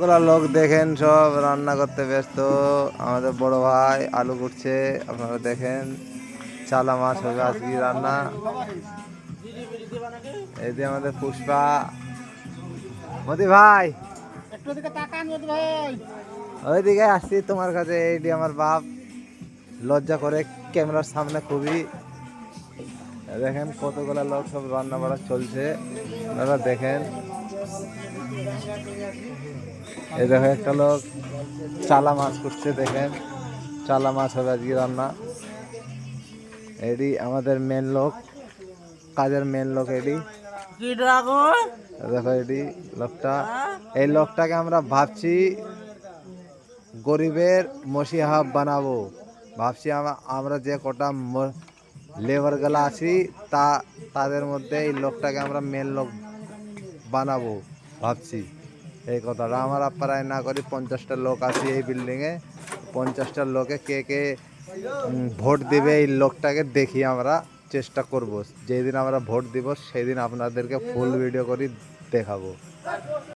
ওগুলা লোক দেখেন সব রান্না করতে ব্যস্ত। আমাদের বড় ভাই আলু কুটছে, আপনারা দেখেন। চালা মাছ হবে আজকে রান্না। এই যে আমাদের পুষ্পা, মোদি ভাই একটু দিকে তাকান মোদি ভাই। ওইদিকে আসছি তোমার কাছে। এইটি আমার বাপ, লজ্জা করে ক্যামেরার সামনে খুবই। দেখেন কতগুলা লোক সব রান্না বাড়া চলছে, আপনারা দেখেন। এই দেখো একটা লোক চালা মাছ করছে, দেখেন চালা মাছ হবে আজকে রান্না। এডি আমাদের মেন লোক, কাজের মেন লোক এডি। দেখো এডি লোকটা, এই লোকটাকে আমরা ভাবছি গরিবের মসিহা বানাবো। ভাবছি আমরা যে কটা লেবার গুলা আছি তাদের মধ্যে এই লোকটাকে আমরা মেন লোক বানাবো ভাবছি। এই কথাটা আমরা প্রায় না করি 50টা লোক আছে এই বিল্ডিংয়ে। 50টা লোকে কে কে ভোট দিবে এই লোকটাকে দেখি আমরা চেষ্টা করব। যেদিন আমরা ভোট দিব সেদিন আপনাদেরকে ফুল ভিডিও করে দেখাবো।